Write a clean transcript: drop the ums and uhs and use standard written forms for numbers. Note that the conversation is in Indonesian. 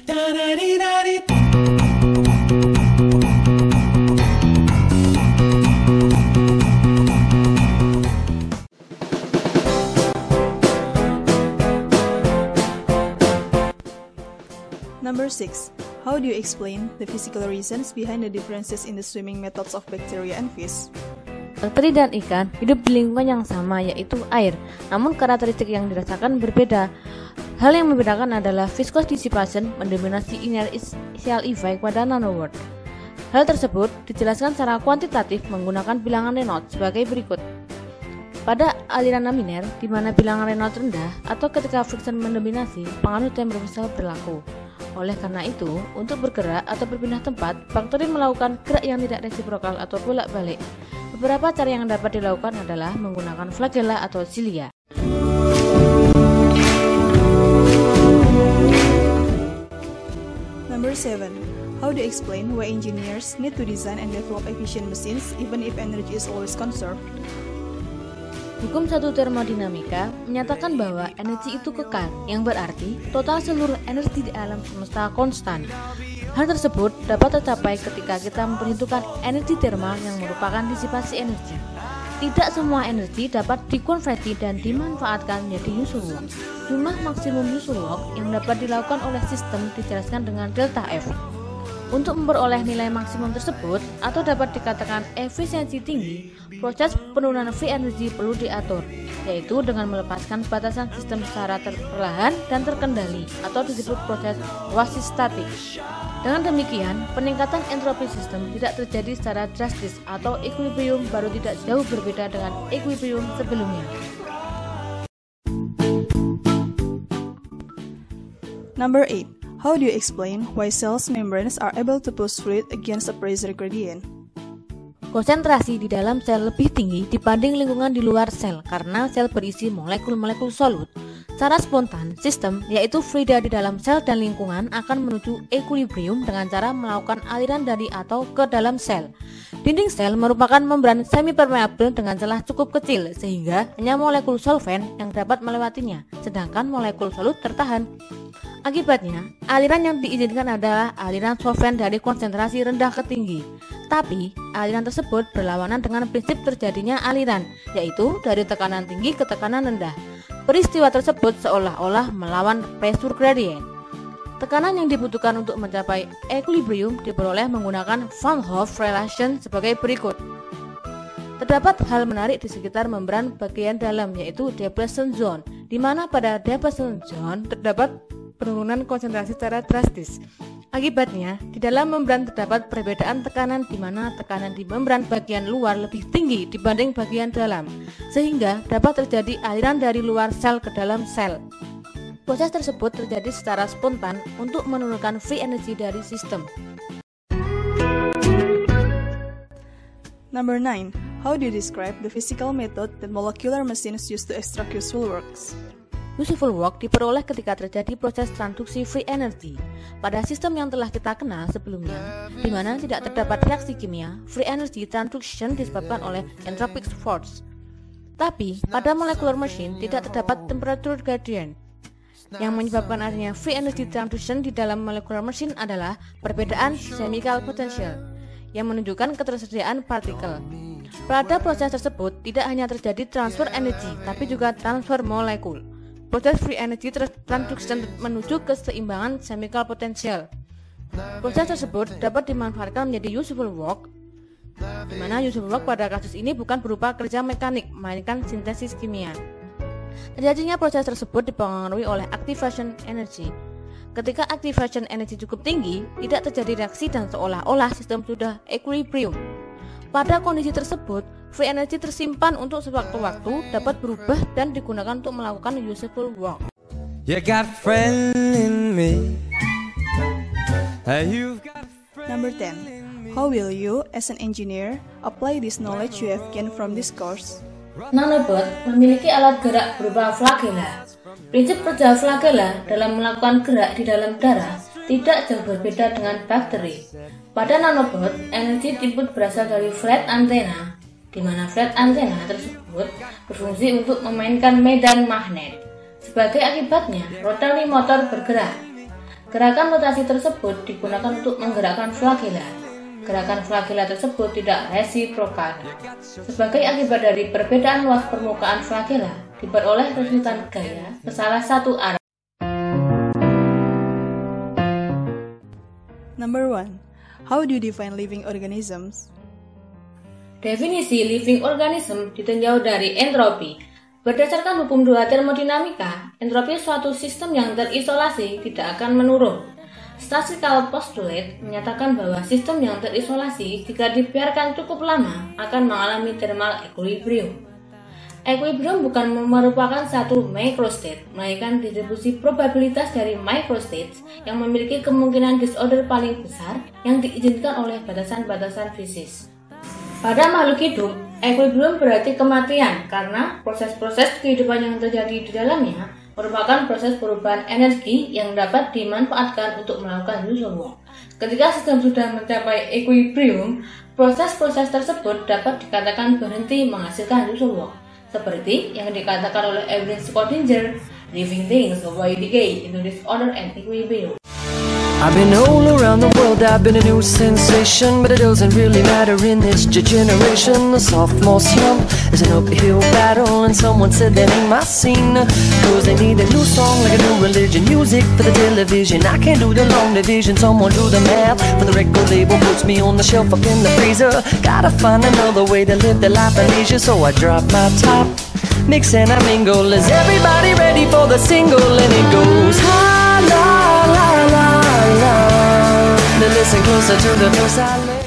Number 6. How do you explain the physical reasons behind the differences in the swimming methods of bacteria and fish? Bakteri dan ikan hidup di lingkungan yang sama, yaitu air. Namun karakteristik yang dirasakan berbeda. Hal yang membedakan adalah viscous dissipation mendominasi inertial effect pada nanoword. Hal tersebut dijelaskan secara kuantitatif menggunakan bilangan Reynolds sebagai berikut. Pada aliran laminar, di mana bilangan Reynolds rendah atau ketika friction mendominasi, pengaruh temperature berlaku. Oleh karena itu, untuk bergerak atau berpindah tempat, bakteri melakukan gerak yang tidak resiprokal atau bolak-balik. Beberapa cara yang dapat dilakukan adalah menggunakan flagella atau cilia. Number 7. How do you explain why engineers need to design and develop efficient machines even if energy is always conserved? Hukum satu termodinamika menyatakan bahwa energi itu kekal, yang berarti total seluruh energi di alam semesta konstan. Hal tersebut dapat tercapai ketika kita memperhitungkan energi termal yang merupakan disipasi energi. Tidak semua energi dapat dikonversi dan dimanfaatkan menjadi useful work. Jumlah maksimum useful work yang dapat dilakukan oleh sistem dijelaskan dengan delta F. Untuk memperoleh nilai maksimum tersebut atau dapat dikatakan efisiensi tinggi, proses penurunan free energy perlu diatur, yaitu dengan melepaskan batasan sistem secara perlahan dan terkendali atau disebut proses quasi-static. Dengan demikian, peningkatan entropi sistem tidak terjadi secara drastis atau equilibrium baru tidak jauh berbeda dengan equilibrium sebelumnya. Number 8. How do you explain why cells membranes are able to push fluid against a pressure gradient? Konsentrasi di dalam sel lebih tinggi dibanding lingkungan di luar sel karena sel berisi molekul-molekul solut. Secara spontan, sistem, yaitu fluida di dalam sel dan lingkungan akan menuju equilibrium dengan cara melakukan aliran dari atau ke dalam sel. Dinding sel merupakan membran semi-permeable dengan celah cukup kecil sehingga hanya molekul solvent yang dapat melewatinya, sedangkan molekul solut tertahan. Akibatnya, aliran yang diizinkan adalah aliran solvent dari konsentrasi rendah ke tinggi. Tapi, aliran tersebut berlawanan dengan prinsip terjadinya aliran, yaitu dari tekanan tinggi ke tekanan rendah. Peristiwa tersebut seolah-olah melawan pressure gradient. Tekanan yang dibutuhkan untuk mencapai equilibrium diperoleh menggunakan Van Hoff relation sebagai berikut. Terdapat hal menarik di sekitar membran bagian dalam, yaitu depletion zone, di mana pada depletion zone terdapat penurunan konsentrasi secara drastis. Akibatnya, di dalam membran terdapat perbedaan tekanan di mana tekanan di membran bagian luar lebih tinggi dibanding bagian dalam, sehingga dapat terjadi aliran dari luar sel ke dalam sel. Proses tersebut terjadi secara spontan untuk menurunkan free energy dari sistem. Number 9. How do you describe the physical method that molecular machines use to extract useful works? Useful work diperoleh ketika terjadi proses transduksi free energy. Pada sistem yang telah kita kenal sebelumnya, di mana tidak terdapat reaksi kimia, free energy transduction disebabkan oleh entropic force. Tapi, pada molecular machine tidak terdapat temperature gradient. Yang menyebabkan adanya free energy transduction di dalam molecular machine adalah perbedaan chemical potential, yang menunjukkan ketersediaan partikel. Pada proses tersebut, tidak hanya terjadi transfer energi, tapi juga transfer molekul. Proses free energy transduction menuju keseimbangan chemical potential. Proses tersebut dapat dimanfaatkan menjadi useful work, di mana useful work pada kasus ini bukan berupa kerja mekanik, melainkan sintesis kimia. Terjadinya proses tersebut dipengaruhi oleh activation energy. Ketika activation energy cukup tinggi, tidak terjadi reaksi dan seolah-olah sistem sudah equilibrium. Pada kondisi tersebut, free energy tersimpan untuk sewaktu-waktu dapat berubah dan digunakan untuk melakukan useful work. Number 10. How will you, as an engineer, apply this knowledge you have gained from this course? Nanobot memiliki alat gerak berupa flagella. Prinsip kerja flagella dalam melakukan gerak di dalam darah tidak jauh berbeda dengan bakteri. Pada nanobot, energi input berasal dari flat antena, di mana flat antena tersebut berfungsi untuk memainkan medan magnet. Sebagai akibatnya, rotary motor bergerak. Gerakan rotasi tersebut digunakan untuk menggerakkan flagela. Gerakan flagela tersebut tidak resiprokal. Sebagai akibat dari perbedaan luas permukaan flagela, diperoleh resultan gaya ke salah satu arah. Number 1. How do you define living organisms? Definisi living organism ditinjau dari entropi. Berdasarkan hukum 2 termodinamika, entropi suatu sistem yang terisolasi tidak akan menurun. Statistical postulate menyatakan bahwa sistem yang terisolasi jika dibiarkan cukup lama akan mengalami thermal equilibrium. Equilibrium bukan merupakan satu microstate, melainkan distribusi probabilitas dari microstates yang memiliki kemungkinan disorder paling besar yang diizinkan oleh batasan-batasan fisik. Pada makhluk hidup, equilibrium berarti kematian karena proses-proses kehidupan yang terjadi di dalamnya merupakan proses perubahan energi yang dapat dimanfaatkan untuk melakukan usual work. Ketika sistem sudah mencapai equilibrium, proses-proses tersebut dapat dikatakan berhenti menghasilkan usual work. Seperti yang dikatakan oleh Evelyn Schrödinger, living things slowly decay into disorder and equilibrium. I've been all around the world, I've been a new sensation, but it doesn't really matter in this generation. The sophomore slump is an uphill battle, and someone said that ain't my scene, cause they need a new song like a new religion, music for the television. I can't do the long division, someone do the math, but the record label puts me on the shelf up in the freezer. Gotta find another way to live the life of leisure, so I drop my top, mix and I mingle. Is everybody ready for the single? And it goes la la la la. Now listen closer to the verse I left.